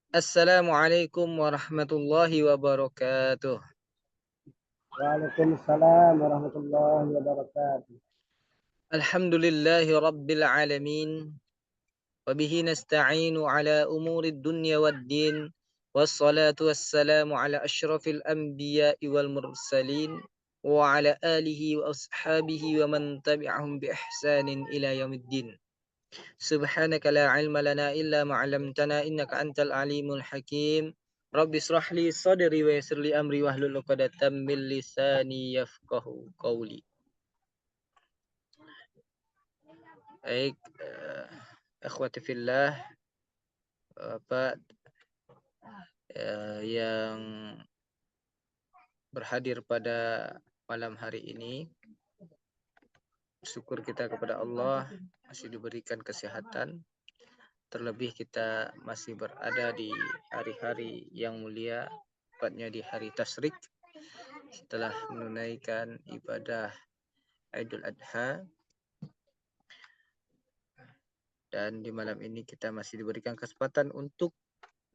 Assalamualaikum warahmatullahi wabarakatuh. Waalaikumsalam warahmatullahi wabarakatuh. Alhamdulillahi rabbil alamin. Wabihi nasta'inu ala umuri dunya waddin. Wassalatu wassalamu ala ashrafil anbiya'i wal mursalin. Wa ala alihi wa ashabihi wa man tabi'ahum bi ihsanin ila yaumiddin. Subhanaka la ilma lana illa ma 'allamtana innaka antal alimul hakim. Rabbi israh li sadri wa yassir li amri wahlul 'uqdatam min lisani yafqahu qawli. Baik, akhwati fillah, Bapak yang berhadir pada malam hari ini, syukur kita kepada Allah masih diberikan kesehatan. Terlebih kita masih berada di hari-hari yang mulia, tepatnya di hari Tasyrik, setelah menunaikan ibadah Idul Adha. Dan di malam ini kita masih diberikan kesempatan untuk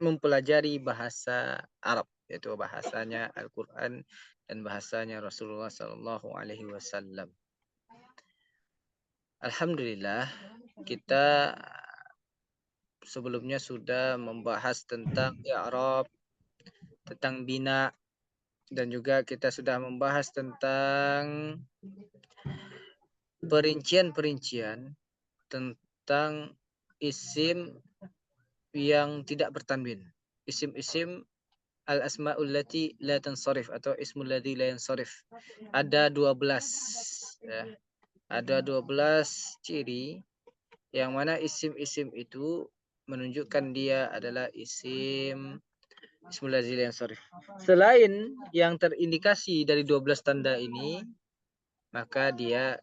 mempelajari bahasa Arab, yaitu bahasanya Al-Quran dan bahasanya Rasulullah SAW. Alhamdulillah, kita sebelumnya sudah membahas tentang i'rab, tentang bina, dan juga kita sudah membahas tentang perincian-perincian tentang isim yang tidak bertanwin. Isim-isim al-asma'ul lati la tansarif atau ismul ladzi la yansarif. Ada 12 ya. Ada 12 ciri yang mana isim-isim itu menunjukkan dia adalah ismul ladzi la yansarif. Selain yang terindikasi dari 12 tanda ini, maka dia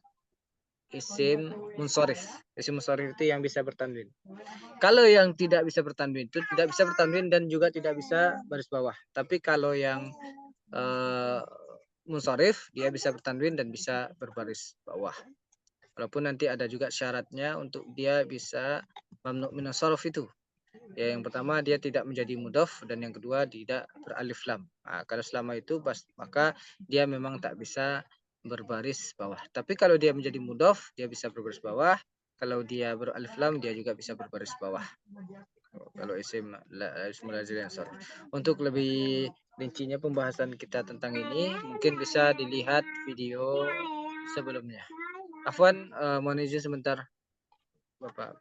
isim munsharif. Isim munsharif itu yang bisa bertanwin. Kalau yang tidak bisa bertanwin itu tidak bisa bertanwin dan juga tidak bisa baris bawah. Tapi kalau yang munsharif dia bisa bertanwin dan bisa berbaris bawah. Walaupun nanti ada juga syaratnya untuk dia bisa mamnu minas sarf itu. Ya, yang pertama dia tidak menjadi mudhaf dan yang kedua tidak beralif lam. Nah, kalau selama itu maka dia memang tak bisa berbaris bawah. Tapi kalau dia menjadi mudhaf dia bisa berbaris bawah. Kalau dia beralif lam dia juga bisa berbaris bawah. Kalau ismul lazim yang short. Untuk lebih rincinya pembahasan kita tentang ini mungkin bisa dilihat video sebelumnya. Afwan, mohon izin sebentar, Bapak.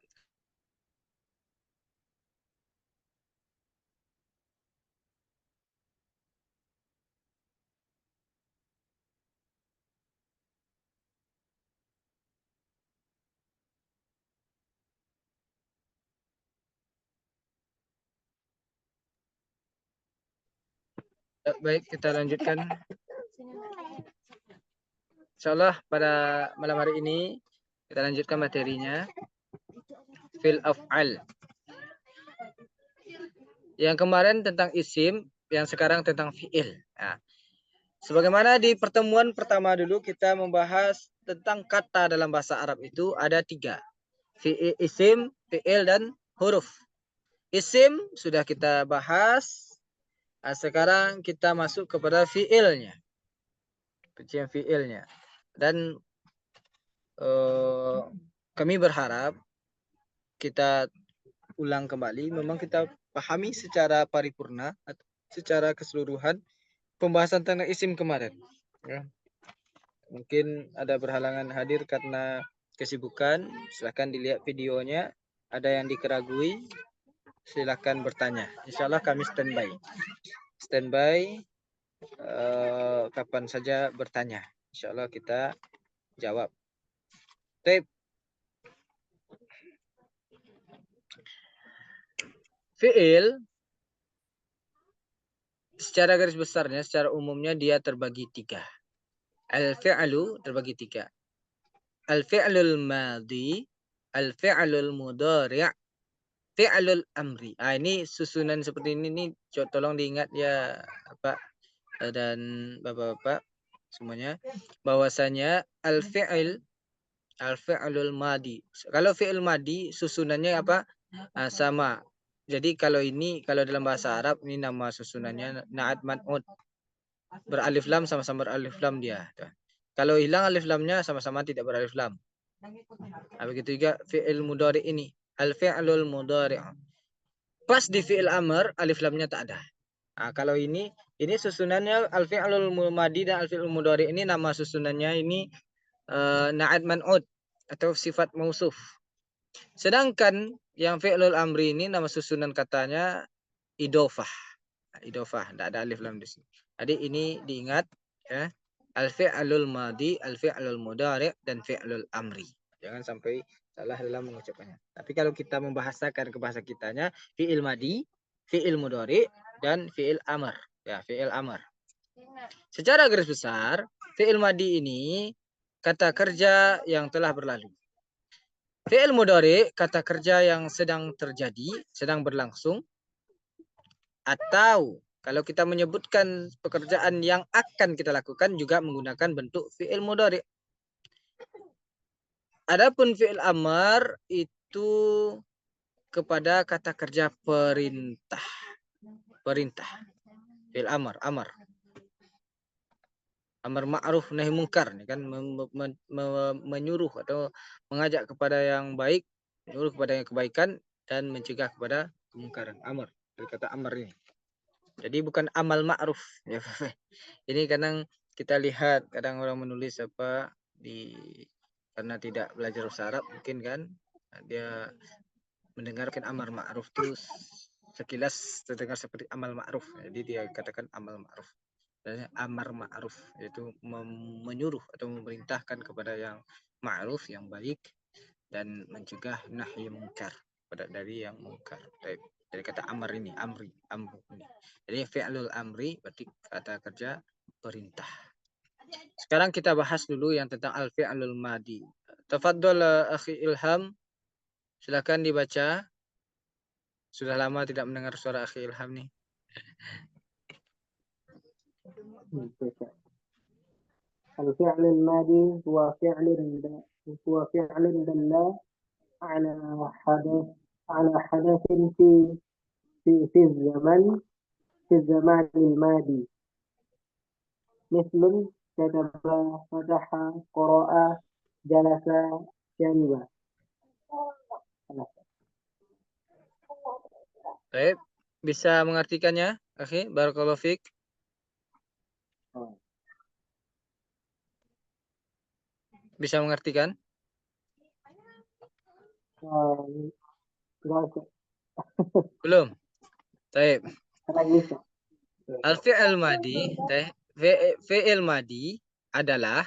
Baik, kita lanjutkan. Insyaallah pada malam hari ini kita lanjutkan materinya. Fil af'al. Yang kemarin tentang isim, yang sekarang tentang fi'il. Nah, sebagaimana di pertemuan pertama dulu kita membahas tentang kata dalam bahasa Arab itu ada 3. Isim, fi'il, dan huruf. Isim sudah kita bahas. Nah, sekarang kita masuk kepada fi'ilnya. Rincian fi'ilnya. Dan kami berharap kita ulang kembali. Memang kita pahami secara paripurna, secara keseluruhan pembahasan tentang isim kemarin. Ya. Mungkin ada berhalangan hadir karena kesibukan. Silahkan dilihat videonya. Ada yang dikeragui, silahkan bertanya. Insya Allah kami standby. Standby kapan saja bertanya. Insya Allah kita jawab. Tip. Fi'il secara garis besarnya, secara umumnya dia terbagi 3. Al-fi'lu terbagi 3. Al-fi'lul madhi, al-fi'lul mudhari', fi'lul amri. Ini susunan seperti ini nih, tolong diingat ya Pak dan Bapak-bapak semuanya, bahwasanya al-fi'lul madhi. Kalau fi'il madhi susunannya apa? Sama. Jadi kalau dalam bahasa Arab ini nama susunannya na'at man'ut. Beralif lam sama-sama beralif lam dia. Kalau hilang alif lamnya sama-sama tidak beralif lam. Nah, begitu juga fi'il mudhari ini. Al-fi'lul mudhari. Pas di fi'il amr alif lamnya tak ada. Nah, kalau ini susunannya al-fi'lul madi dan al-fi'lul mudhari ini nama susunannya ini na'at man'ut atau sifat mausuf. Sedangkan yang fi'lul amri ini nama susunan katanya idofah. Idofah, tidak ada alif lam di sini. Jadi ini diingat ya. Al-fi'lul madi, al-fi'lul mudhari dan fi'lul amri. Jangan sampai salah dalam mengucapkannya. Tapi kalau kita membahasakan ke bahasa kitanya, fi'il madi, fi'il mudhari dan fi'il amr. Ya, fi'il amr. Secara garis besar, fi'il madi ini kata kerja yang telah berlalu. Fi'il mudhari kata kerja yang sedang terjadi, sedang berlangsung. Atau kalau kita menyebutkan pekerjaan yang akan kita lakukan juga menggunakan bentuk fi'il mudhari. Adapun fi'il amr itu kepada kata kerja perintah. Perintah. Fi'il amr, amr. Amar ma'ruf nahi mungkar, kan menyuruh atau mengajak kepada yang baik, menyuruh kepada yang kebaikan dan mencegah kepada kemungkaran. Amr, dari kata amr ini. Jadi bukan amal ma'ruf. Ya, ini kadang kita lihat kadang orang menulis apa karena tidak belajar bahasa Arab mungkin kan dia mendengarkan amar ma'ruf itu sekilas terdengar seperti amal ma'ruf. Jadi dia katakan amal ma'ruf. Dan amar ma'ruf yaitu menyuruh atau memerintahkan kepada yang ma'ruf, yang baik dan mencegah nahi mungkar dari yang mungkar. Dari kata amr ini, amri ini. Jadi fi'lul amri berarti kata kerja perintah. Sekarang kita bahas dulu yang tentang al-fi'lul madi. Tafadhol akhi Ilham, silakan dibaca. Sudah lama tidak mendengar suara akhi Ilham nih. الفعل الماضي هو فعل دل على حدث في الزمان الماضي، مثل كتب، فتح، قرأ، جلس، شرب. Baik, bisa mengartikannya, akhi? Barakallahu fiik. Bisa mengartikan? Belum. Baik. Al-fi'il madi, fi'il madi adalah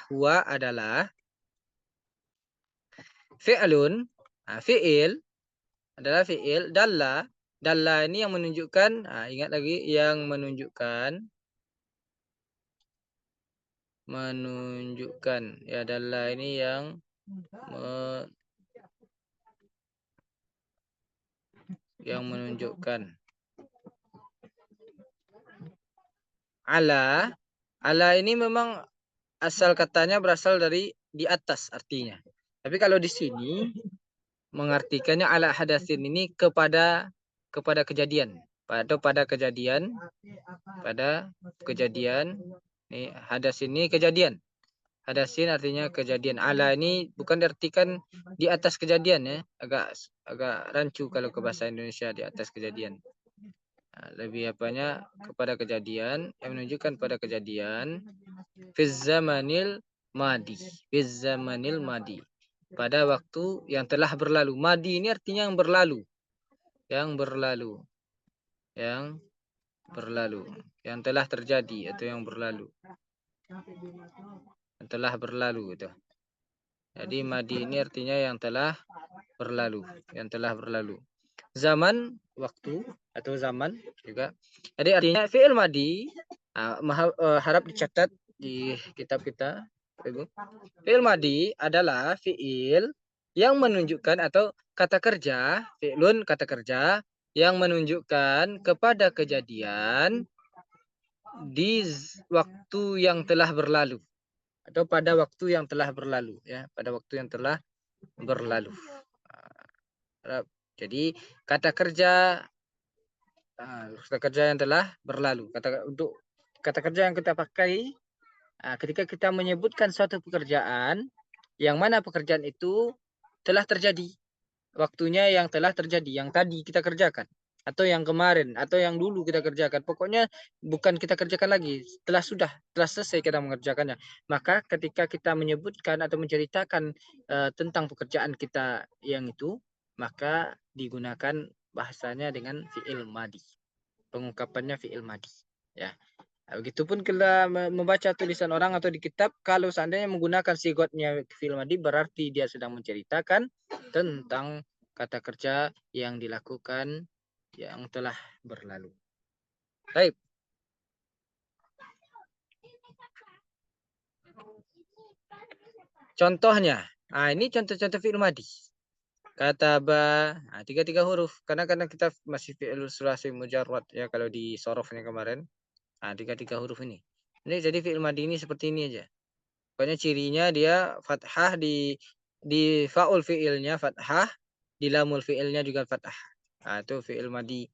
fi'lun, fi'il adalah fi'il dalla ini yang menunjukkan, ingat lagi yang menunjukkan ya dalla ini yang menunjukkan ala ini memang asal katanya berasal dari di atas artinya. Tapi kalau di sini mengartikannya ala hadasin ini kepada kejadian atau pada kejadian ini hadas ini kejadian. Hadasin artinya kejadian. Ala ini bukan diartikan di atas kejadian ya, agak rancu kalau ke bahasa Indonesia di atas kejadian. Lebih apanya kepada kejadian yang menunjukkan pada kejadian fiz zamanil madi pada waktu yang telah berlalu. Madi ini artinya yang berlalu, yang telah terjadi atau yang berlalu, yang telah berlalu itu. Jadi madi ini artinya yang telah berlalu, Zaman, waktu atau zaman juga. Jadi artinya fi'il madi, harap dicatat di kitab kita, Ibu. Fi'il madi adalah fi'il yang menunjukkan atau kata kerja, fi'lun kata kerja yang menunjukkan kepada kejadian di waktu yang telah berlalu atau pada waktu yang telah berlalu ya, pada waktu yang telah berlalu. Jadi kata kerja kata kerja yang telah berlalu. Untuk kata kerja yang kita pakai ketika kita menyebutkan suatu pekerjaan, yang mana pekerjaan itu telah terjadi, waktunya yang telah terjadi, yang tadi kita kerjakan, atau yang kemarin, atau yang dulu kita kerjakan. Pokoknya bukan kita kerjakan lagi, sudah selesai kita mengerjakannya. Maka ketika kita menyebutkan atau menceritakan tentang pekerjaan kita yang itu, maka digunakan bahasanya dengan fi'il madi. Pengungkapannya fi'il madi. Ya. Begitupun kita membaca tulisan orang atau di kitab, kalau seandainya menggunakan sigotnya fi'il madi, berarti dia sedang menceritakan tentang kata kerja yang dilakukan yang telah berlalu. Baik. Contohnya, ini contoh-contoh fi'il madi. Kataba, 3 huruf. Karena kita masih fi'il sulasi mujarrad ya kalau di sorofnya kemarin. 3 huruf ini. Ini jadi fi'il madi ini seperti ini aja. Pokoknya cirinya dia fathah di faul fi'ilnya fathah, di lamul fi'ilnya juga fathah. Itu fi'il madi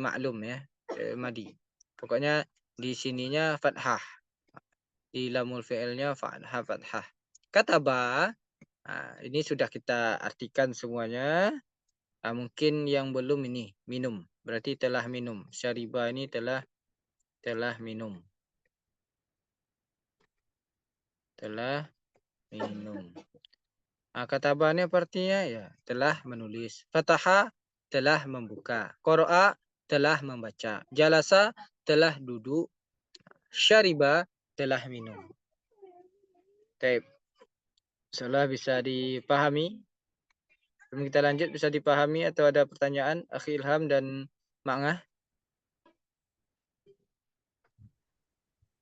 maklum ya, fi'il madi. Pokoknya di sininya fathah. Di lamul fi'ilnya fathah. Kataba, ini sudah kita artikan semuanya. Mungkin yang belum ini minum, berarti telah minum. Syariba ini telah minum. Telah minum. Kataba ini artinya ya telah menulis. Fataha telah membuka. Qara'a telah membaca. Jalasa telah duduk. Syariba telah minum. Baik. Insyaallah bisa dipahami. Sebelum kita lanjut, bisa dipahami atau ada pertanyaan Akhi Ilham dan Ma'ngah?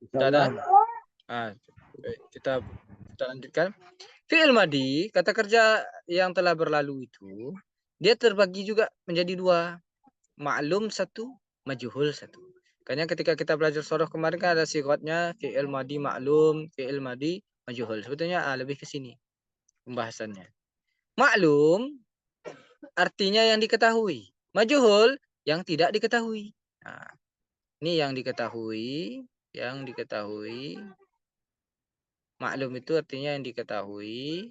Tidak ada? Kita lanjutkan. Fi'il madi, kata kerja yang telah berlalu itu, dia terbagi juga menjadi 2. Maklum 1, majhul 1. Karena ketika kita belajar soroh kemarin kan ada sifatnya fi'il madi maklum, fi'il madi majhul. Sebetulnya lebih ke sini pembahasannya. Maklum artinya yang diketahui. Majhul yang tidak diketahui. Ini yang diketahui, Maklum itu artinya yang diketahui.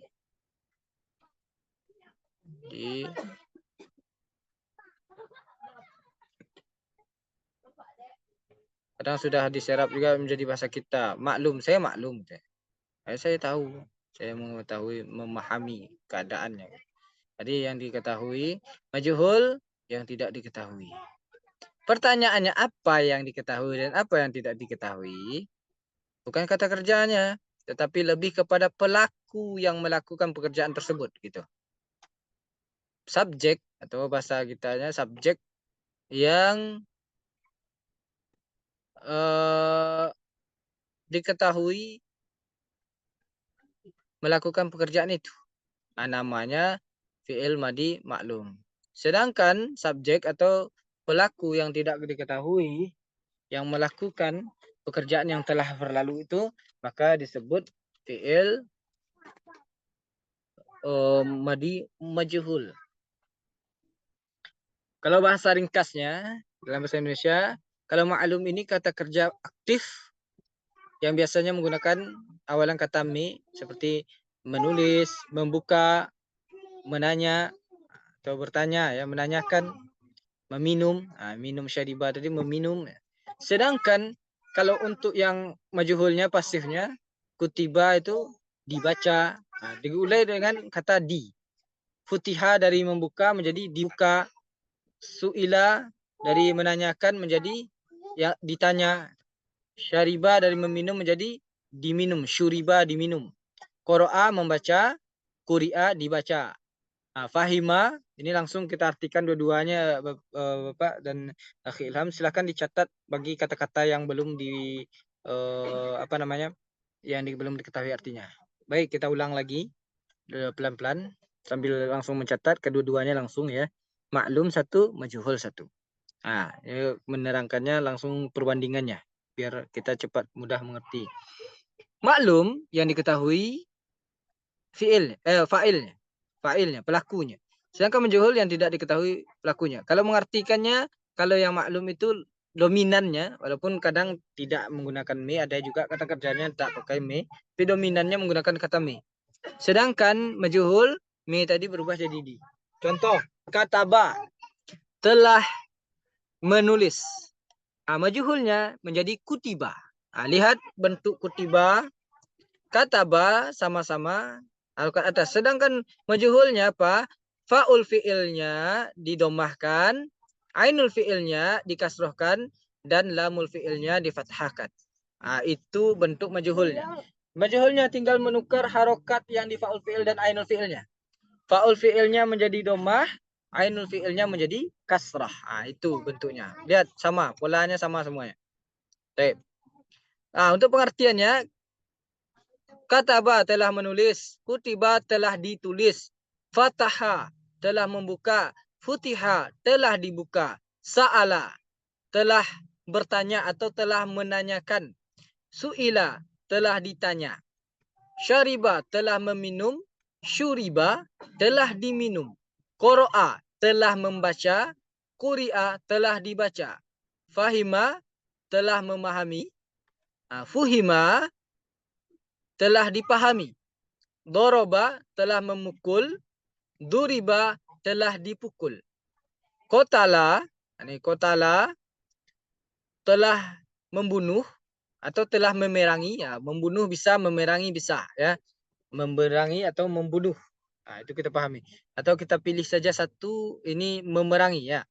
Kadang sudah diserap juga menjadi bahasa kita. Maklum, saya maklum. Saya tahu. Saya mengetahui, memahami keadaannya. Jadi yang diketahui, majhul yang tidak diketahui. Pertanyaannya apa yang diketahui dan apa yang tidak diketahui? Bukan kata kerjanya, tetapi lebih kepada pelaku yang melakukan pekerjaan tersebut gitu. Subjek atau bahasa kitanya subjek yang diketahui melakukan pekerjaan itu. Namanya fi'il madi maklum. Sedangkan subjek atau pelaku yang tidak diketahui yang melakukan pekerjaan yang telah berlalu itu, maka disebut fi'il madi majhul. Kalau bahasa ringkasnya dalam bahasa Indonesia, kalau maklum ini kata kerja aktif yang biasanya menggunakan awalan kata mi seperti menulis, membuka, menanya atau bertanya ya, menanyakan, meminum. Minum syariba tadi meminum. Sedangkan kalau untuk yang majhulnya pasifnya, kutiba itu dibaca. Diulai dengan kata di. Futiha dari membuka menjadi dibuka. Su'ila dari menanyakan menjadi ya ditanya. Syariba dari meminum menjadi diminum. Syuriba diminum. Qara'a membaca, quri'a dibaca. Fahima, ini langsung kita artikan dua-duanya Bapak dan Akhi Ilham. Silakan dicatat bagi kata-kata yang belum belum diketahui artinya. Baik, kita ulang lagi pelan-pelan sambil langsung mencatat kedua-duanya langsung ya. Maklum 1, majhul 1. Ini menerangkannya langsung perbandingannya biar kita cepat mudah mengerti. Maklum yang diketahui fa'ilnya, pelakunya. Sedangkan majhul yang tidak diketahui pelakunya. Kalau mengartikannya kalau yang maklum itu dominannya, walaupun kadang tidak menggunakan me, ada juga kata kerjanya tak pakai me, tapi dominannya menggunakan kata me. Sedangkan majhul, me tadi berubah jadi di. Contoh, kataba, telah menulis. Majhulnya menjadi kutiba. Lihat bentuk kutiba, kataba sama-sama harokat atas. Sedangkan majhulnya apa? Fa'ul fi'ilnya didomahkan, ainul fi'ilnya dikasrohkan, dan lamul fi'ilnya difathahkan. Itu bentuk majhulnya. Majhulnya tinggal menukar harokat yang di fa'ul fi'il dan ainul fi'ilnya. Fa'ul fi'ilnya menjadi domah, ainul fi'ilnya menjadi kasrah. Itu bentuknya. Lihat sama, polanya sama semuanya. Baik. Untuk pengertiannya, kataba telah menulis, kutiba telah ditulis, fataha telah membuka, futiha telah dibuka, sa'ala telah bertanya atau telah menanyakan, su'ila telah ditanya, syariba telah meminum, syuriba telah diminum, qara'a telah membaca, quri'a telah dibaca, fahima telah memahami, fuhima telah dipahami, doroba telah memukul, duriba telah dipukul, kotala, kotala telah membunuh atau telah memerangi. Membunuh bisa, memerangi bisa, ya. Memerangi atau membunuh. Itu kita pahami. Atau kita pilih saja satu, ini memerangi, ya.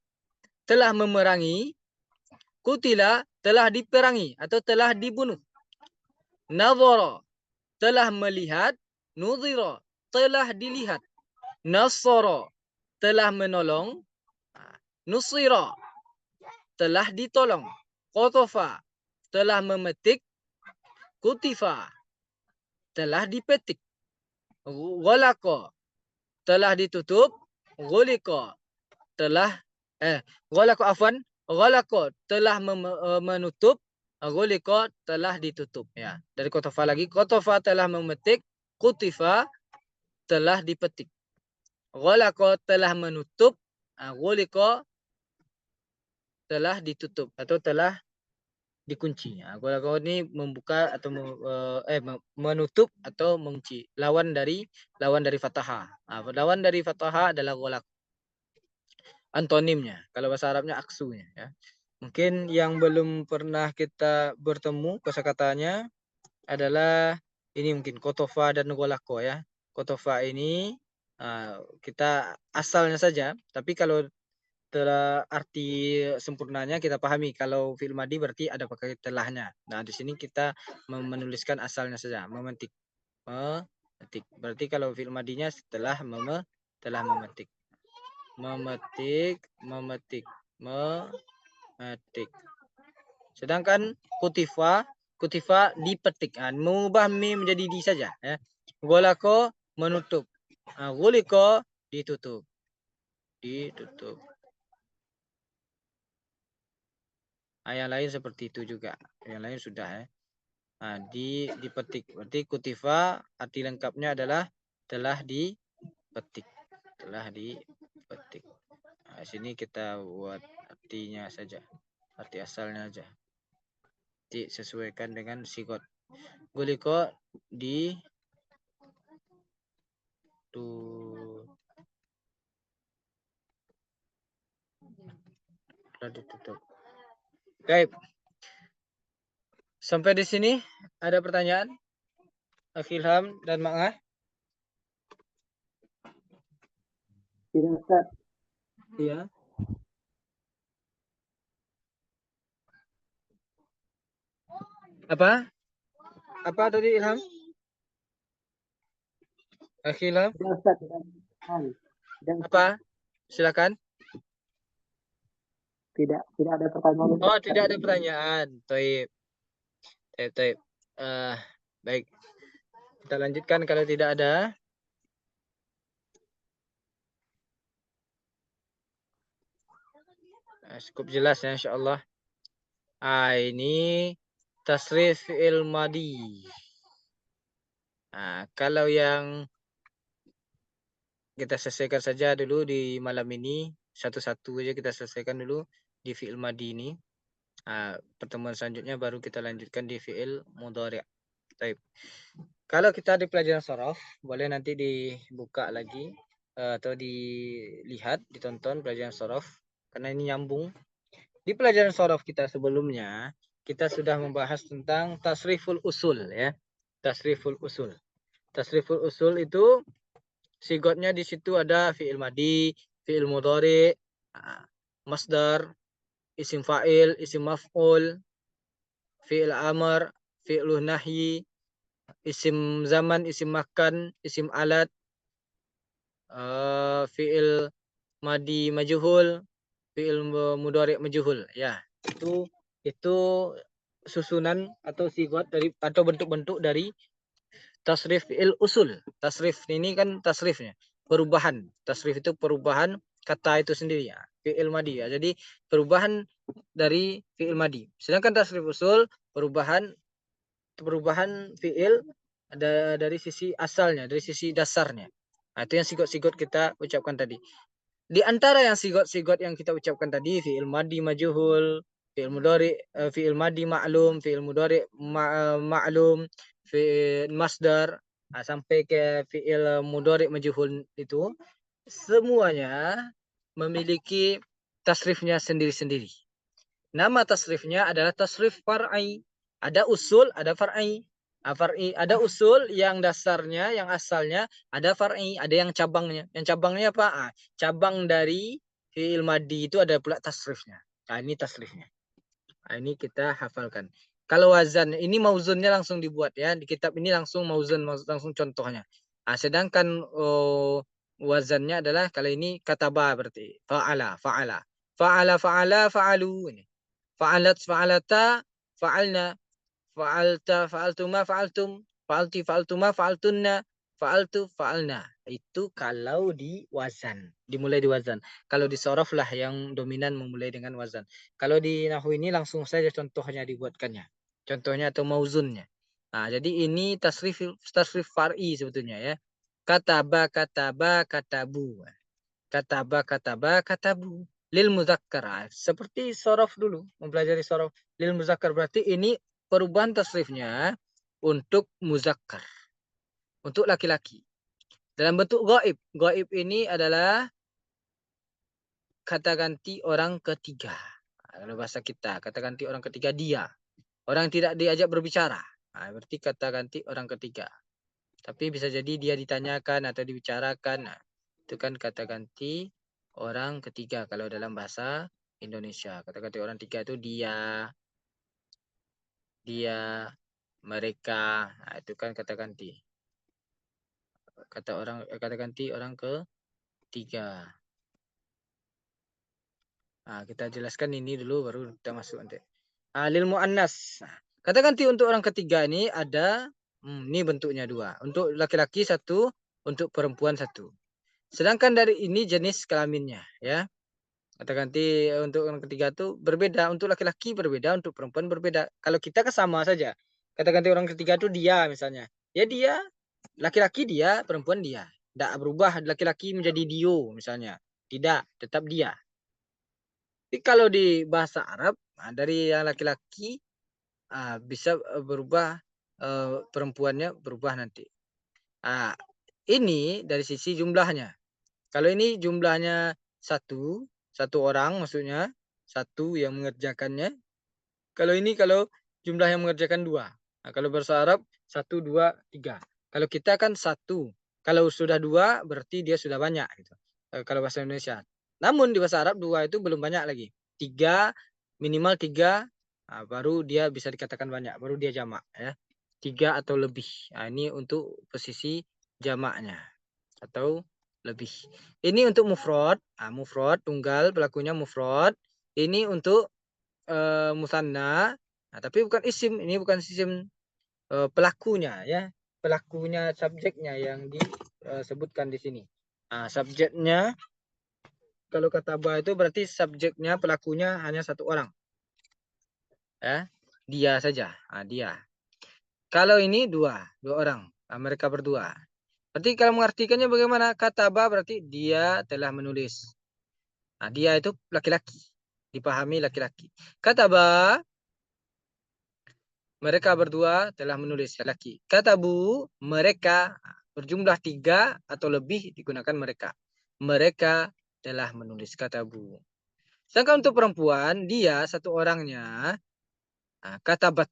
Telah memerangi, kutila telah diperangi atau telah dibunuh. Nadhara telah melihat, nudhira telah dilihat. Nasara telah menolong, nusira telah ditolong. Qatafa telah memetik, kutifa telah dipetik. Ghalaqa telah ditutup, ghulika telah ghalaqa afwan, ghalaqa telah menutup, ghulika telah ditutup, ya. Dari qatafa lagi, qatafa telah memetik, kutifa telah dipetik. Ghalaqa telah menutup, ghulika telah ditutup atau telah dikunci. Ghalaqa ini membuka atau menutup atau mengunci. Lawan dari fathah. Lawan dari fathah adalah ghalaq. Antonimnya, kalau bahasa Arabnya aksunya, ya. Mungkin yang belum pernah kita bertemu kosakatanya adalah ini, mungkin kotofa dan ghalaqo, ya. Kotofa ini kita asalnya saja, tapi kalau arti sempurnanya kita pahami. Kalau fi'il madi berarti ada pakai telahnya. Nah, di sini kita menuliskan asalnya saja, memetik. Memetik. Berarti kalau fi'il madinya telah memetik. Memetik, memetik, memetik. Sedangkan kutifa dipetik. Mengubah mim menjadi di saja, ya. Ghalaqo menutup. Ghulika ditutup. Ditutup. Yang lain seperti itu juga. Yang lain sudah, ya. Dipetik. Berarti kutifa arti lengkapnya adalah telah dipetik. Telah dipetik. Sini kita buat artinya saja. Arti asalnya aja. Disesuaikan dengan sigot. Guliko ditutup. Baik. Sampai di sini ada pertanyaan? Ilham dan Ma'ah? Tidak, Ustaz. Iya. Apa? Apa tadi, Ilham? Ilham? Tidak, Ustaz. Apa? Silakan. Tidak ada pertanyaan. Oh, tidak ada pertanyaan. Taib. Baik. Kita lanjutkan kalau tidak ada. Cukup jelas, ya, insyaallah. Ini tasrif fi'il madi. Kalau yang kita selesaikan saja dulu di malam ini, satu-satu aja kita selesaikan dulu. di fi'il madi ini. Pertemuan selanjutnya baru kita lanjutkan di fi'il mudhari'. Baik. Kalau kita di pelajaran sorof, boleh nanti dibuka lagi atau dilihat, ditonton pelajaran sorof, karena ini nyambung. Di pelajaran sorof kita sebelumnya, kita sudah membahas tentang tasriful usul ya. Tasriful usul. Tasriful usul itu sigotnya di situ ada fi'il madi, fi'il mudhari', masdar, isim fa'il, isim maf'ul, fi'il amr, fi'il nahyi, isim zaman, isim makan, isim alat, fi'il madi majhul, fi'il mudhari' majhul. Ya, itu susunan atau sigot dari atau bentuk-bentuk dari tasrif fi'il usul. Tasrif ini kan tasrifnya, perubahan. Tasrif itu perubahan kata itu sendiri ya, fi'il madi ya. Jadi perubahan dari fi'il madi. Sedangkan tasrif usul perubahan fi'il ada dari sisi asalnya, dari sisi dasarnya. Nah, itu yang sigot-sigot kita ucapkan tadi. Di antara yang sigot-sigot yang kita ucapkan tadi, fi'il madi majhul, fi'il mudhari, fi'il madi ma'lum, fi'il mudhari ma'lum, fi'il masdar, sampai ke fi'il mudhari majhul itu semuanya memiliki tasrifnya sendiri-sendiri. Nama tasrifnya adalah tasrif far'i. Ada usul, ada far'i. Far'i ada usul yang dasarnya, yang asalnya, ada far'i, ada yang cabangnya. Yang cabangnya apa? Cabang dari fi'il madi itu ada pula tasrifnya. Nah, ini tasrifnya. Nah, ini kita hafalkan. Kalau wazan, ini mauzunnya langsung dibuat ya. Di kitab ini langsung mauzun, langsung contohnya. Nah, sedangkan wazannya adalah kalau ini kataba berarti. Fa'ala, fa'ala. Fa'ala, fa'ala, fa'alu. Ini. Fa'alat, fa'alata, fa'alna, fa'alta, fa'altuma, fa'altum, fa'alti, fa'altuma, fa'altunna, fa'altu, fa'alna. Itu kalau di wazan, dimulai di wazan. Kalau di sorof lah yang dominan memulai dengan wazan. Kalau di nahwu ini langsung saja contohnya dibuatkannya. Contohnya atau mauzunnya. Nah, jadi ini tasrif far'i sebetulnya ya. Kataba, kataba, katabu. Kataba, kataba, katabu. Lil muzakkar. Seperti sorof dulu. Mempelajari sorof. Lil muzakkar. Berarti ini perubahan tasrifnya untuk muzakkar. Untuk laki-laki. Dalam bentuk gaib. Gaib ini adalah kata ganti orang ketiga. Kalau bahasa kita. Kata ganti orang ketiga dia. Orang yang tidak diajak berbicara. Berarti kata ganti orang ketiga. Tapi bisa jadi dia ditanyakan atau dibicarakan. Itu kan kata ganti orang ketiga kalau dalam bahasa Indonesia. Kata ganti orang tiga itu dia, mereka. Nah, itu kan kata ganti. Kata ganti orang ketiga. Nah, kita jelaskan ini dulu baru kita masuk nanti. Lil muannas. Kata ganti untuk orang ketiga ini ada ini bentuknya dua. Untuk laki-laki satu, untuk perempuan satu. Sedangkan dari ini jenis kelaminnya ya. Kata ganti untuk orang ketiga itu berbeda. Untuk laki-laki berbeda, untuk perempuan berbeda. Kalau kita kan sama saja. Kata ganti orang ketiga itu dia misalnya. Ya dia, laki-laki dia, perempuan dia. Tidak berubah laki-laki menjadi dio misalnya. Tidak, tetap dia. Tapi kalau di bahasa Arab, dari yang laki-laki bisa berubah, perempuannya berubah nanti. Ini dari sisi jumlahnya. Kalau ini jumlahnya satu orang maksudnya, satu yang mengerjakannya. Kalau ini kalau jumlah yang mengerjakan dua. Nah, kalau bahasa Arab 1, 2, 3. Kalau kita kan satu. Kalau sudah dua berarti dia sudah banyak gitu. Kalau bahasa Indonesia. Namun di bahasa Arab dua itu belum banyak lagi. Tiga, minimal tiga, baru dia bisa dikatakan banyak. Baru dia jamak ya. Tiga atau lebih. Nah, ini untuk posisi jamaknya atau lebih. Ini untuk mufrad, mufrad tunggal pelakunya mufrad. Ini untuk musanna. Nah, tapi bukan isim, ini bukan isim, pelakunya ya. Pelakunya subjeknya yang disebutkan di sini. Nah, subjeknya kalau kata ba itu berarti subjeknya pelakunya hanya satu orang. Ya. Dia saja. Dia. Kalau ini dua orang. Mereka berdua. Berarti kalau mengartikannya bagaimana? Kataba berarti dia telah menulis. Dia itu laki-laki. dipahami laki-laki. Kataba, mereka berdua telah menulis laki. Katabu, mereka berjumlah 3 atau lebih digunakan mereka. Mereka telah menulis katabu. Sedangkan untuk perempuan, dia satu orangnya katabat.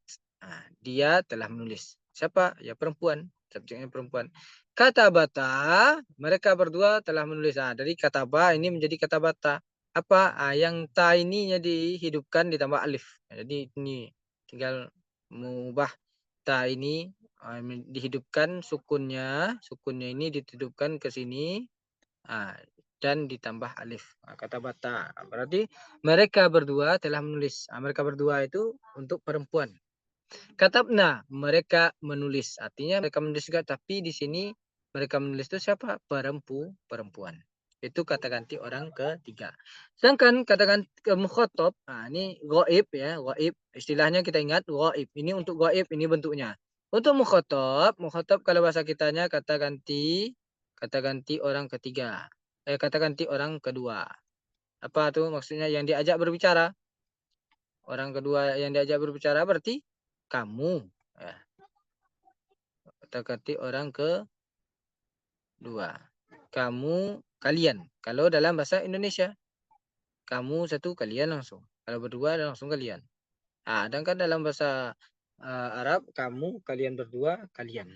Dia telah menulis. Siapa? Ya perempuan. Subjeknya perempuan. Katabata, mereka berdua telah menulis. Dari kataba ini menjadi katabata. Apa? Yang ta ininya dihidupkan ditambah alif. Jadi ini tinggal mengubah ta ini dihidupkan sukunnya ini dihidupkan ke sini dan ditambah alif. Kata bata. Berarti mereka berdua telah menulis. Mereka berdua itu untuk perempuan. Katabna, mereka menulis. Artinya mereka menulis juga, tapi di sini mereka menulis itu siapa? Perempuan. Itu kata ganti orang ketiga. Sedangkan kata ganti mukhatab, ini ghaib ya, ghaib. Istilahnya kita ingat ghaib. Ini untuk ghaib, ini bentuknya. Untuk mukhatab kalau bahasa kitanya kata ganti orang ketiga. Kata ganti orang kedua. Apa tuh maksudnya? Yang diajak berbicara. Orang kedua yang diajak berbicara berarti kamu. Ya. Kata ganti orang kedua. Kamu, kalian. Kalau dalam bahasa Indonesia. Kamu satu, kalian langsung. Kalau berdua langsung kalian. Sedangkan dalam bahasa Arab, kamu, kalian berdua, kalian.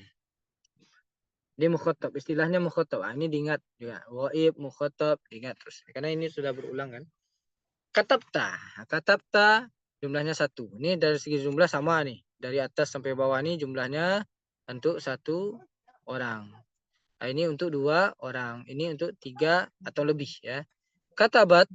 Dia mukhatab, istilahnya mukhatab. Ini diingat juga. Ghaib, mukhatab, diingat terus. Karena ini sudah berulang kan. Katabta jumlahnya 1. Ini dari segi jumlah sama nih. Dari atas sampai bawah ini jumlahnya untuk 1 orang. Ini untuk 2 orang. Ini untuk 3 atau lebih ya. Katabat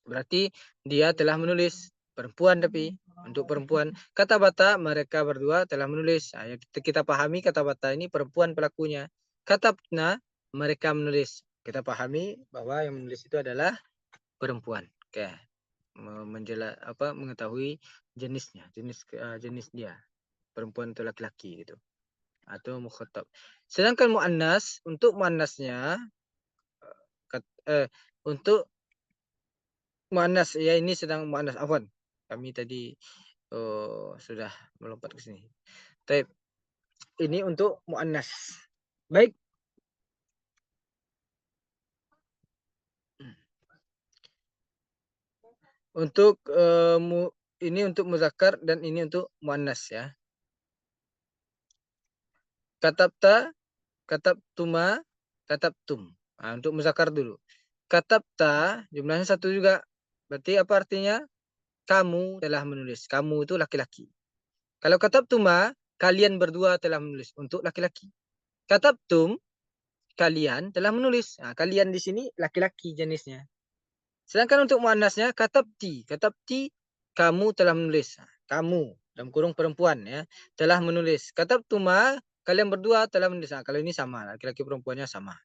berarti dia telah menulis. Perempuan tapi untuk perempuan. Kata bata mereka berdua telah menulis. Kita pahami kata bata ini perempuan pelakunya. Katabna mereka menulis. Kita pahami bahwa yang menulis itu adalah perempuan. Oke. Mengetahui jenisnya, jenis dia. Perempuan atau laki-laki gitu. Atau mukhatab. Sedangkan muannas, untuk muannasnya untuk muannas ya, ini sedang muannas. Afwan. Kami tadi sudah melompat ke sini. Baik. Ini untuk muannas. Baik. Untuk ini untuk muzakkar dan ini untuk muannas ya. Katabta, katabtuma, katabtum. Untuk muzakkar dulu. Katabta jumlahnya 1 juga. Berarti apa artinya? Kamu telah menulis. Kamu itu laki-laki. Kalau katabtuma, kalian berdua telah menulis untuk laki-laki. Katabtum, kalian telah menulis. Kalian di sini laki-laki jenisnya. Sedangkan untuk muannasnya katabti. Katabti, kamu telah menulis. Kamu dalam kurung perempuan ya, telah menulis. Katabtuma, kalian berdua telah menulis. Kalau ini sama, laki-laki perempuannya sama.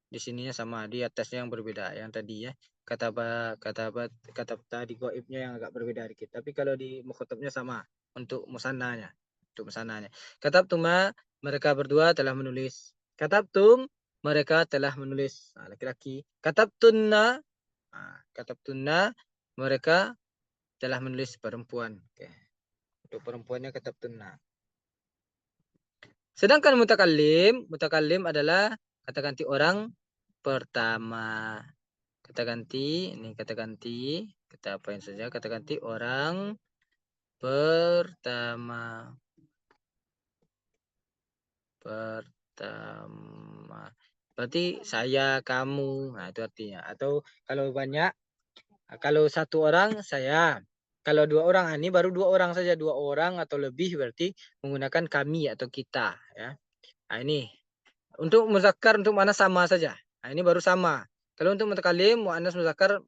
Di sininya sama, di atasnya yang berbeda. Yang tadi ya, katabta di ghaibnya yang agak berbeda dikit. Tapi kalau di mukhatabnya sama untuk musannanya. Untuk musannanya. Katabtuma, mereka berdua telah menulis. Katabtum, mereka telah menulis. Laki-laki. Katabtunna, katabtunna, mereka telah menulis perempuan. Oke. Untuk perempuannya katabtunna. Sedangkan mutakallim adalah kata ganti orang pertama. Kata ganti, ini kata ganti, kita apain saja, kata ganti orang pertama. Berarti saya, kamu, itu artinya. Atau kalau banyak, kalau 1 orang saya, kalau 2 orang, ini baru 2 orang saja, 2 orang atau lebih berarti menggunakan kami atau kita ya. Ini untuk muzakkar, untuk mana sama saja. Ini baru sama. Kalau untuk mutakallim, muannas muzakkar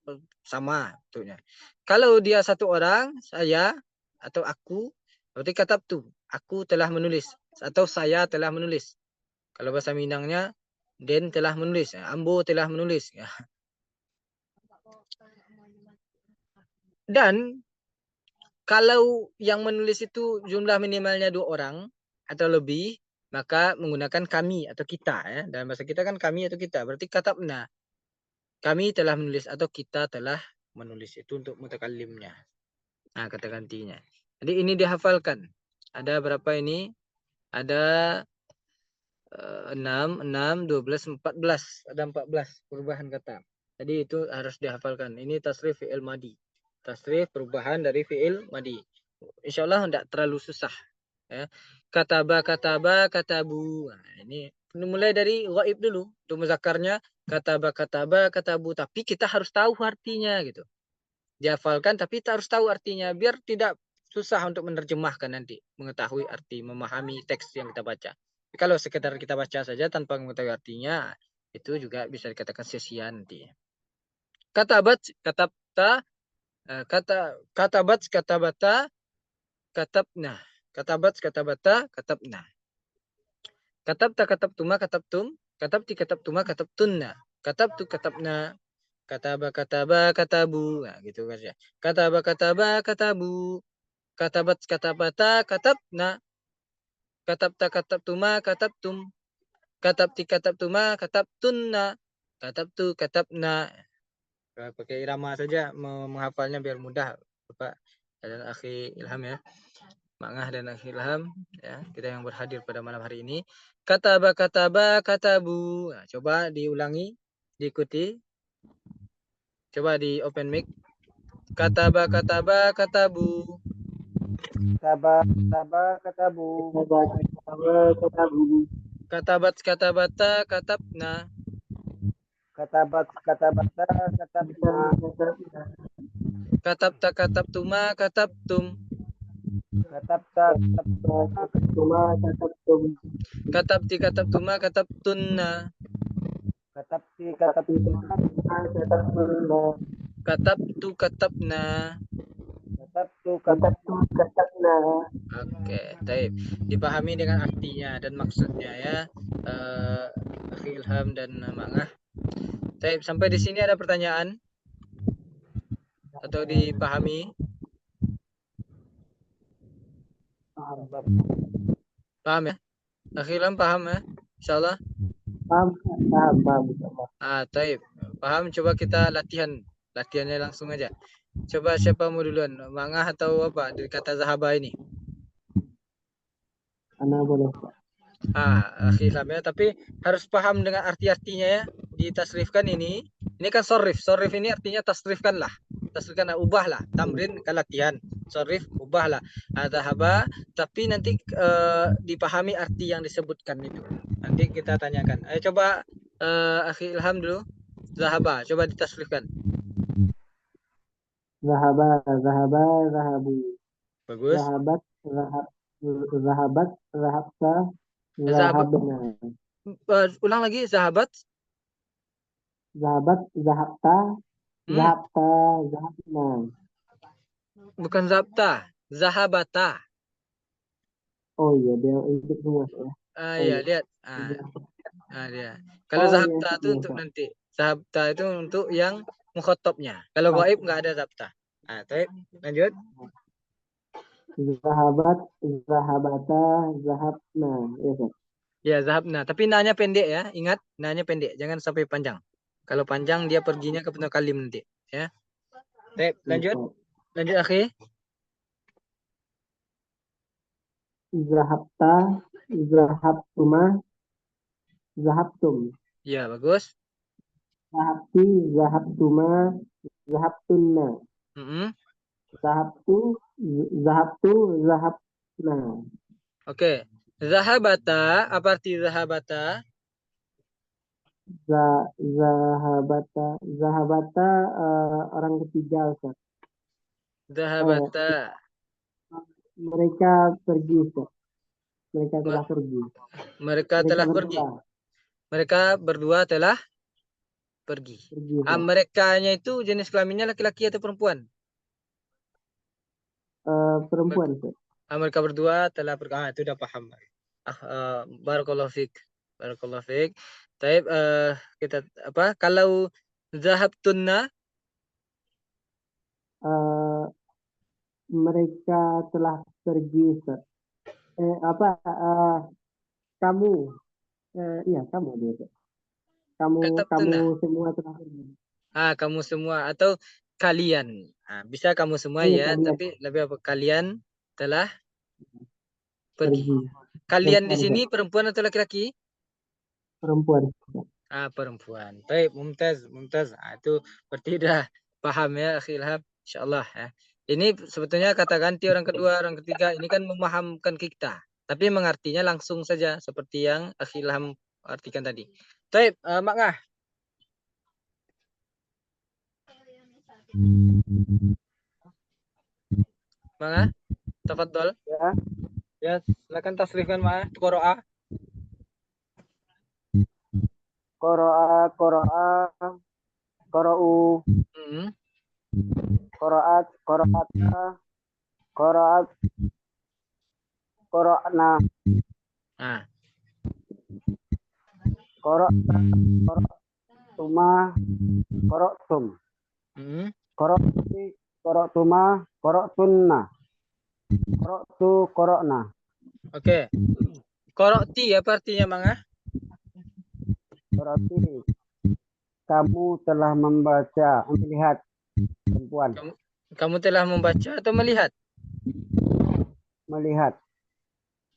sama bentuknya. Kalau dia 1 orang, saya atau aku, berarti katabtu, aku telah menulis atau saya telah menulis. Kalau bahasa Minangnya, Den telah menulis, Ambo telah menulis. Dan kalau yang menulis itu jumlah minimalnya 2 orang atau lebih, maka menggunakan kami atau kita ya. Dalam bahasa kita kan kami atau kita. Berarti katabna. Kami telah menulis atau kita telah menulis itu untuk mutakallimnya. Nah, kata gantinya. Jadi ini dihafalkan. Ada berapa ini? Ada 6, 12, 14. Ada 14 perubahan kata. Jadi itu harus dihafalkan. Ini tasrif fi'il madi. Tasrif perubahan dari fi'il madi. Insya Allah tidak terlalu susah. Ya. Kataba, katabu. Nah, ini mulai dari ghaib dulu. Untuk muzakarnya kataba, katabu. Tapi kita harus tahu artinya gitu. Dihafalkan tapi kita harus tahu artinya. Biar tidak susah untuk menerjemahkan nanti. Mengetahui arti, memahami teks yang kita baca. Kalau sekedar kita baca saja tanpa mengetahui artinya, itu juga bisa dikatakan sia-sia nanti. Katabat, katabta, katabat, katabata, katabna. Katabat, katabata, katabna. Katabta, katabtuma, katabtum. Katabti, katabtuma, katabtunna. Katabtu, katabna. Kataba, katabu. Nah, gitu kan ya. Kataba, katabu. Katabat, katabata, katabna. Katabta, katabtuma, katabtum. Katabti, katabtuma, katabtunna. Katabtu, katabna. Pakai irama saja menghafalnya biar mudah, Bapak dan Akhi Ilham ya. Mangah dan Akhi Ilham ya, kita yang berhadir pada malam hari ini. Kataba, katabu. Nah, coba diulangi, diikuti. Coba di open mic. Kataba, katabu. Katabu. Katabu. Katabat, katabata, katabna. Katabata, katabna. Katabta, katabtuma, katabtum. Katabta, katabtuma, katabtum. Katabti, katabtuma, katabtunna. Katabti, katabtuma, katabtunna. Katabtu, katabna. Katabtu, katabna. Oke, baik. Dipahami dengan artinya dan maksudnya ya, Akhi Ilham dan Mangah. Baik, sampai di sini ada pertanyaan atau dipahami? Paham ya? Akhi Ilham paham ya? Insyaallah. Paham. Baik. Paham, coba kita latihan. Latihannya langsung aja. Coba siapa mau duluan? Mangah atau apa? Dari kata zahaba ini. Ana boleh. Akhi Ilham ya, tapi harus paham dengan arti-artinya ya. Ditasrifkan ini kan sorif. Sorif ini artinya tasrifkan lah. Tasrifkan lah, ubah lah. Tamrin kan latihan. Sorif, ubah lah. Zahaba, tapi nanti dipahami arti yang disebutkan itu. Nanti kita tanyakan. Ayo coba Akhi Ilham dulu. Zahaba, coba ditasrifkan. Zahabu. Bagus. Zahabat, zahabta, zahabna. Ulang lagi, zahabat. Zahabat, zahabta, zahabna. Bukan zabta, zahabata. Oh iya, dia ikut semua ya. Iya, lihat. Dia. Kalau zahabta itu untuk nanti. Zahabta itu untuk yang mukhotabnya. Kalau gaib nggak ada zabta. Lanjut. Zahabat, zahabata, zahabna. Ya, zahabna. Tapi nanya pendek ya. Ingat, nanya pendek. Jangan sampai panjang. Kalau panjang dia perginya ke mutakalim nanti. Ya. Lanjut. Lanjut, Akhi. Zahabta, zahabtuma, zahabtum. Ya, bagus. Zahabti, zahabtuma, zahabtunna. Zahabtu, zahabna. Oke. Zahabata, apa arti zahabata? Zahabata orang ketiga, Ustaz. Zahabata. Mereka pergi, Ustaz. Mereka telah pergi. Mereka telah pergi. Mereka berdua telah pergi. Merekanya itu jenis kelaminnya laki-laki atau perempuan? Perempuan, Ustaz. Mereka berdua telah pergi. Itu udah paham. Barakallahu fiik. Barakallahu fiik. Taib, kita apa? Kalau zahabtunna, mereka telah pergi, Ustaz. Kamu, iya kamu dia. Kamu semua telah pergi. Kamu semua atau kalian. Nah, bisa kamu semua Iya, ya, kalian tapi lebih apa? Kalian telah pergi. pergi. Kalian di Perempuan, sini Ustaz. perempuan atau laki-laki? Perempuan. Perempuan. Baik, mumtaz, mumtaz. Itu berarti udah paham ya, akhi Ilham. Insyaallah ya. Ini sebetulnya kata ganti orang kedua, orang ketiga. Ini kan memahamkan kita. Tapi mengartinya langsung saja seperti yang akhi Ilham artikan tadi. Baik, Mak Ngah. Mak Ngah, tafadhol. Ya. Ya, silakan tasrifkan Mak Ngah. Qiraah. Qara'a, qara'a, qara'u, Hmm. qara'at, qara'ata, qara'at, qara'na, Nah, qara'ta, qara'tuma, qara'tum, hmm. qara'ti, qara'tuma, qara'tunna, qara'tu, qara'na. Oke. Qara'ti apa artinya Mak Ngah? Berarti kamu telah membaca, melihat perempuan, Kamu, kamu telah membaca atau melihat? melihat.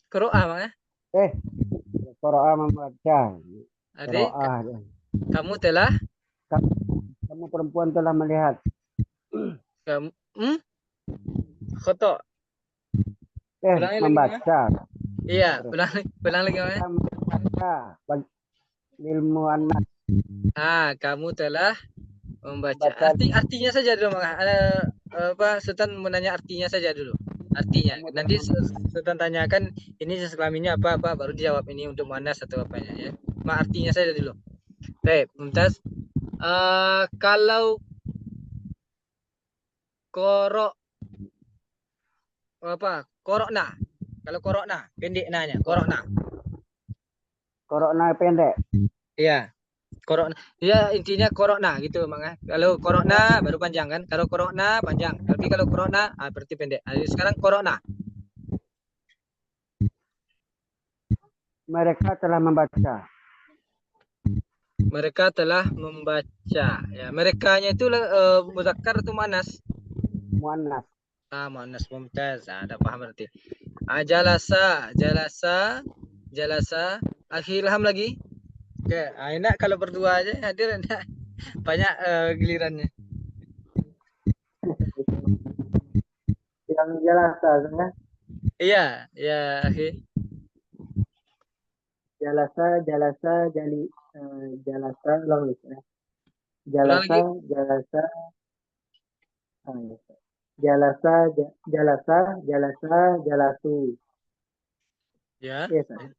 Qiraah Mak Ngah. Eh, qara'a membaca, Arti qara'a. kamu telah Kamu, kamu perempuan telah melihat. kamu khoto. Ulangi lagi Mak Ngah. Membaca. Iya, ulang lagi Mak Ngah. Kita membaca ilmu anak. Kamu telah membaca. Membaca. Artinya saja dulu Mak Ngah. Sultan menanya artinya saja dulu. Artinya. Kamu Nanti telah Sultan tanyakan ini jenis kelaminnya apa baru dijawab ini untuk muannas atau apanya ya. Mak artinya saja dulu. Baik, Mumtaz. Kalau korok korokna. Kalau korokna, pendek nanya, korokna. Corona pendek. Iya. Korokna. Ya intinya korokna gitu Mak. Kalau korokna baru panjang kan? Kalau korokna panjang. Tapi kalau korokna berarti pendek. Sekarang korokna. Mereka telah membaca. Mereka telah membaca. Ya, merekanya itu muzakkar atau muannas? Muannas. Muannas, mumtaz. Ada paham berarti. Jalasa, jalasa, jalasa. Akhi Ilham lagi. Oke, enak kalau berdua aja hadir enak. Banyak gilirannya. Yang jelas ya. Iya, ya akhi. Jalasa, jalasa, jalasa, long list ya. Ulang Jalasa, lagi. jalasa, jalasa, jalasa, jalasa, jalasu. Ya. Yes, sir.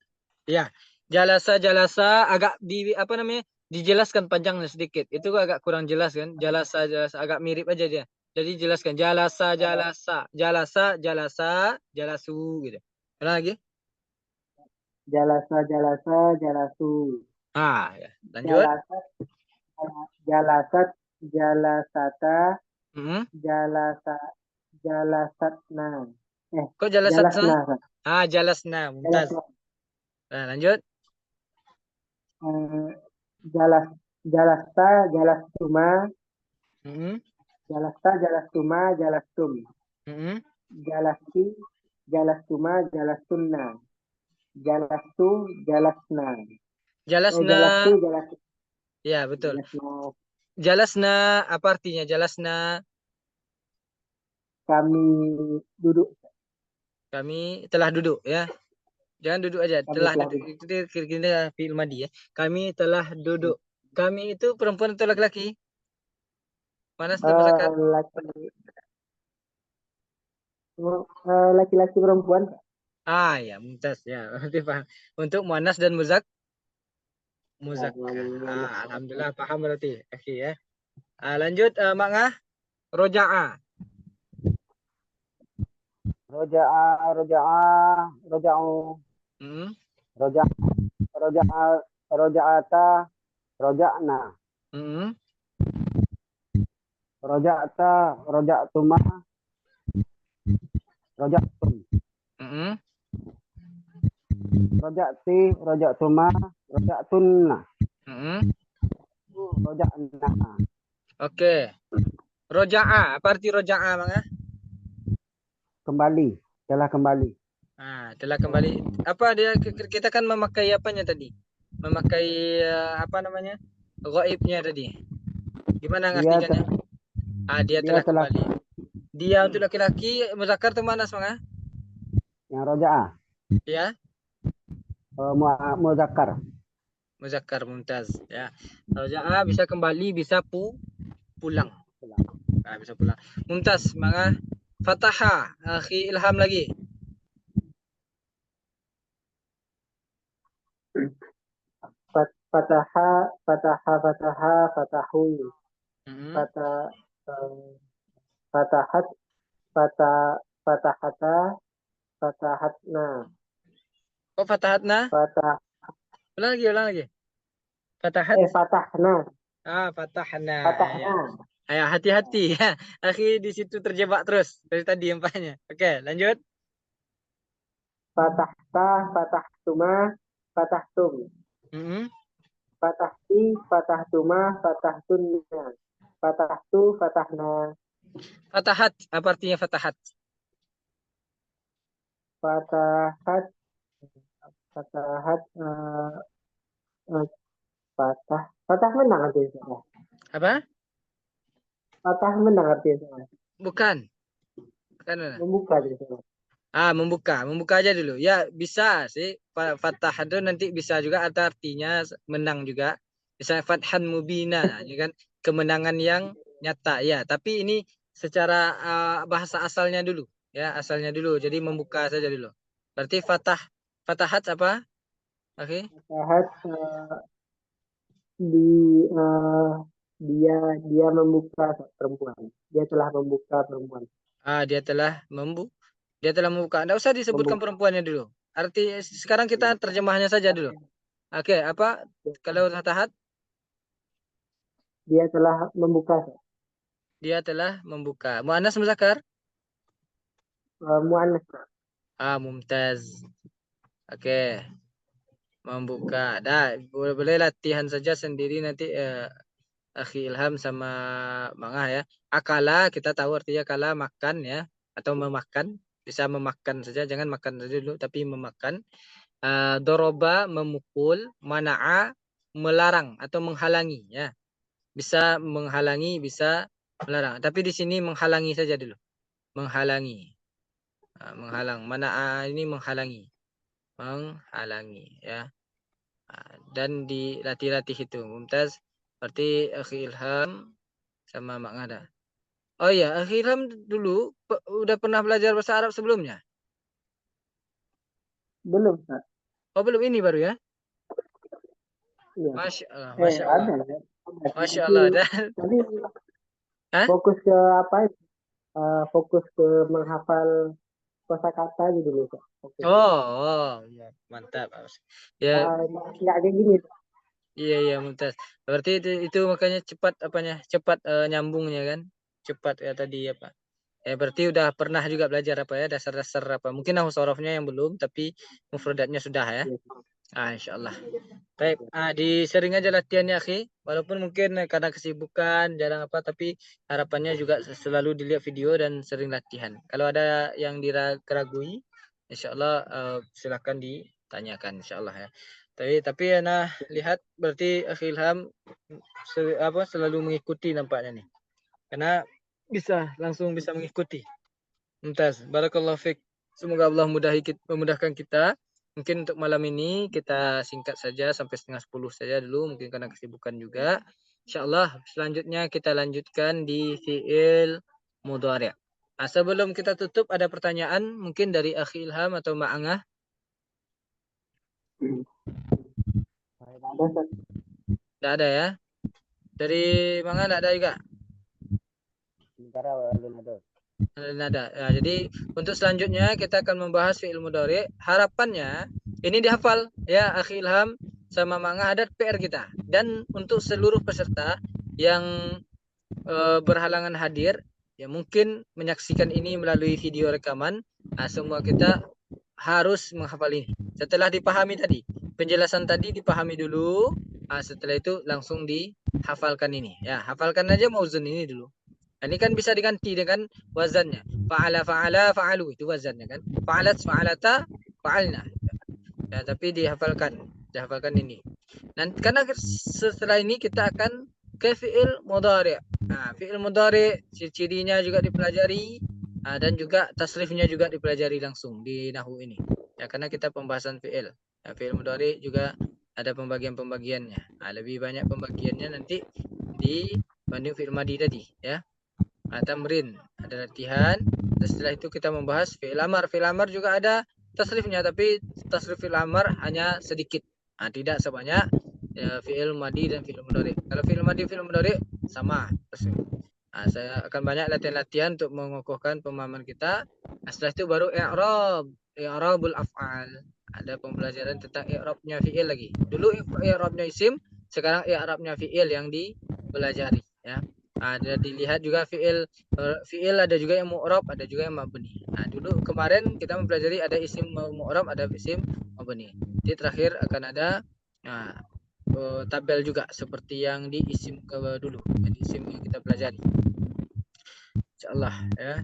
Ya. Jalasa, jalasa agak apa namanya? Dijelaskan panjangnya sedikit. Itu agak kurang jelas kan? Jalasa, jalasa agak mirip aja dia. Jadi jelaskan jalasa, jalasa, jalasa, jalasa, jalasu gitu. Ulang lagi. Jalasa, jalasa, jalasu. Ya. Lanjut. Jalasat, jalasat, jalasata, Hmm. jalasa, jalasatna. Kok jalasatna? Jalasna. Jalasna, mumtaz. Jalasna. Nah, lanjut. Jalas, jalasta, jalastuma, Hmm. jalasta, jalastuma, jalastum. Hmm. Jalasti, jalastuma, jalastunna. Jalastu, jalasna. Jalasna. Jalastu, jalas, Ya, betul. jalasna. Jalasna apa artinya? Jalasna Kami duduk. kami telah duduk ya. Jangan duduk aja. Kami Telah telah duduk. duduk. Itu kira-kira fi'il madhi ya. Kami telah duduk. Kami itu perempuan atau laki-laki? Mana sudah muzakkar? Laki, laki-laki perempuan. Ya, mumtaz ya. Berarti paham. Untuk muannas dan muzakkar. Alhamdulillah paham berarti. Oke ya. Lanjut Mak Ngah. Roja'a. Roja'a, roja'a, roja'u, Hmm. roja'a, roja'a, roja'ata, roja'na, Hmm. roja'ata, roja'tuma, roja'tum, Hmm. roja'ti, roja'tuma, roja'tunna, Hmm. roja'na. Oke. Roja'a, apa arti roja'a Bang? Kembali, telah kembali. Telah kembali. Apa dia, kita kan memakai apanya tadi? Memakai apa namanya? Ghaibnya tadi. Gimana Dia ngartikannya? Dia telah telah kembali. Dia untuk laki-laki, muzakkar itu mana Bang? yang rojaah. Ya, Muzakkar. muzakkar, mumtaz. Ya. Roja'a bisa kembali, bisa pulang. Bisa pulang. Mumtaz, Bang. Fataha, akhi Ilham lagi. Fataha, fatahu. Fatahat, fatahata, fatahatna. Oh, fatahatna? Fatah. Ulang lagi. Fatahat. Fatahna. Fatahna. Fatahna. Ayo, hati-hati ya. Akhi di situ terjebak terus dari tadi empatnya. Oke, lanjut. Fatahta, fatahtuma, fatahtum. Fatahti, fatahtuma, fatahtunna. Fatahtu, fatahna. Fatahat, apa artinya fatahat? Fatahat, fatah menang artinya. Apa? Fatah menang artinya. Bukan. Membuka artinya. Membuka aja dulu. Ya, bisa sih. Fatah itu nanti bisa juga ada artinya menang juga. Bisa fathan mubina, ya kan? Kemenangan yang nyata. Ya, tapi ini secara bahasa asalnya dulu. Ya, asalnya dulu. Jadi membuka saja dulu. Berarti fatahat apa? Oke. Fatahat dia membuka perempuan. Dia telah membuka perempuan. Dia telah membuka. Tidak usah disebutkan perempuannya dulu. Arti sekarang kita terjemahnya saja dulu. Oke, apa? Kalau fatahat? Dia telah membuka. Dia telah membuka. Muannas muzakkar? Muannas. Mumtaz. Oke. Membuka. Boleh latihan saja sendiri nanti Akhi Ilham sama Mangah ya. Akala kita tahu artinya kala makan ya atau memakan. Bisa memakan saja, jangan makan saja dulu tapi memakan. Doroba memukul, mana'a melarang atau menghalangi ya. Bisa menghalangi, bisa melarang. Tapi di sini menghalangi saja dulu. Menghalangi. Menghalang. Mana'a ini menghalangi. Menghalangi ya. Dan dilatih-latih itu. Mumtaz. Berarti Akhi Ilham sama Mak Ngada. Oh iya, Akhi Ilham dulu udah pernah belajar bahasa Arab sebelumnya? Belum, Pak. Oh, belum, ini baru ya? Iya. Masya Allah, Masya Allah. Ada. Masya Allah. Tapi fokus ke apa? Fokus ke menghafal kosakata aja dulu, Pak. Mantap. Ya. Nggak kayak gini. Iya, Mumtaz. Berarti itu makanya cepat nyambungnya kan? Cepat ya tadi apa? Berarti udah pernah juga belajar apa ya, dasar-dasar apa? Mungkin nahwu sorofnya yang belum, tapi mufradatnya sudah ya. Insyaallah. Baik, disering aja latihannya, akhi. Walaupun mungkin karena kesibukan, jarang apa, tapi harapannya juga selalu dilihat video dan sering latihan. Kalau ada yang diragui, insyaallah silakan ditanyakan insyaallah ya. Tapi lihat berarti akhi Ilham selalu mengikuti nampaknya nih. Karena langsung bisa mengikuti. Mumtaz. Barakallahu fiik. Semoga Allah memudahkan kita. Mungkin untuk malam ini kita singkat saja sampai 9:30 saja dulu. Mungkin karena kesibukan juga. Insyaallah selanjutnya kita lanjutkan di fi'il mudhari'. Sebelum kita tutup ada pertanyaan mungkin dari Akhi Ilham atau Ma'angah? Tidak ada ya? Dari Ma'angah tidak ada juga? Nada. Jadi untuk selanjutnya kita akan membahas fi'il mudhari'. Harapannya ini dihafal ya Akhi Ilham sama Mangah, ada PR kita. Dan untuk seluruh peserta yang berhalangan hadir, ya mungkin menyaksikan ini melalui video rekaman, semua kita harus menghafal ini. Setelah dipahami tadi, penjelasan tadi dipahami dulu, setelah itu langsung dihafalkan ini. Ya, hafalkan aja mauzun ini dulu. Ini kan bisa diganti dengan wazannya. Fa'ala fa'ala fa'alu itu wazannya kan. Fa'alat fa'alata fa'alna. Ya, tapi dihafalkan ini. Nanti karena setelah ini kita akan ke fi'il mudhari'. Nah, fi'il mudhari' ciri-cirinya juga dipelajari dan juga tasrifnya juga dipelajari langsung di nahwu ini. Ya, karena kita pembahasan fi'il. Ya, fi'il mudhari' juga ada pembagian-pembagiannya. Nah, lebih banyak pembagiannya nanti dibanding fi'il madi tadi, ya. Tamrin ada latihan. Dan setelah itu kita membahas fi'il amar. Fi'il amar juga ada tasrifnya, tapi tasrif fi'il amar hanya sedikit. Tidak sebanyak fi'il madi dan fi'il mudhari. Kalau fi'il madi fi'il mudhari sama. Saya akan banyak latihan-latihan untuk mengukuhkan pemahaman kita. Setelah itu baru i'rabul af'al. Ada pembelajaran tentang i'rabnya fi'il lagi. Dulu i'rabnya isim, sekarang i'rabnya fi'il yang dipelajari, ya. Ada dilihat juga fi'il ada juga yang mu'rab, ada juga yang mabni. Dulu kemarin kita mempelajari ada isim mu'rab, ada isim mabni. Jadi terakhir akan ada tabel juga seperti yang di isim dulu, di isim yang kita pelajari. Insyaallah, ya.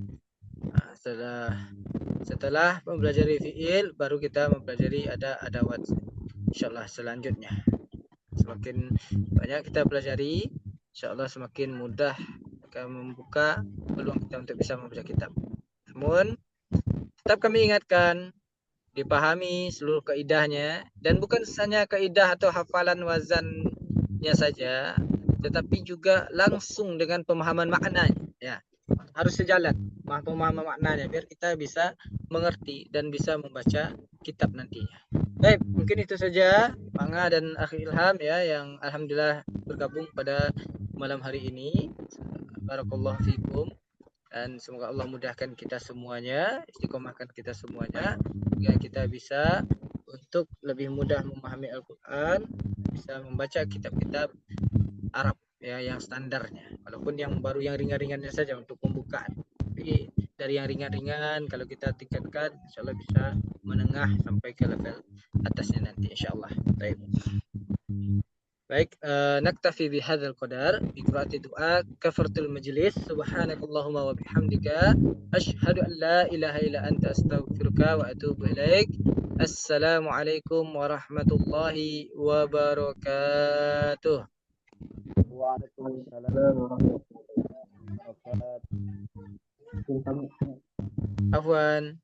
Setelah mempelajari fi'il baru kita mempelajari ada adawat. Insyaallah selanjutnya. Semakin banyak kita pelajari, insyaallah semakin mudah akan membuka peluang kita untuk bisa membaca kitab. Namun tetap kami ingatkan, dipahami seluruh kaidahnya, dan bukan hanya kaidah atau hafalan wazannya saja, tetapi juga langsung dengan pemahaman maknanya, ya. Harus sejalan pemahaman maknanya biar kita bisa mengerti dan bisa membaca kitab nantinya. Baik, mungkin itu saja Manga dan Akhi Ilham, ya, yang alhamdulillah bergabung pada malam hari ini. Barakallahu fikum, dan semoga Allah mudahkan kita semuanya, istiqomahkan kita semuanya, agar kita bisa untuk lebih mudah memahami Al-Quran, bisa membaca kitab-kitab Arab, ya, yang standarnya, walaupun yang baru yang ringan-ringannya saja untuk pembukaan. Tapi dari yang ringan-ringan kalau kita tingkatkan, insyaallah bisa menengah sampai ke level atasnya nanti insyaallah. Baik, naktafi bihadzal qadar bi qiraati du'a kafaratul majlis. Subhanakallahumma wa bihamdika asyhadu an la ilaha illa anta astaghfiruka wa atubu ilaik. Assalamualaikum warahmatullahi wabarakatuh. Waalaikumsalam warahmatullahi wabarakatuh. Assalamualaikum. Afwan.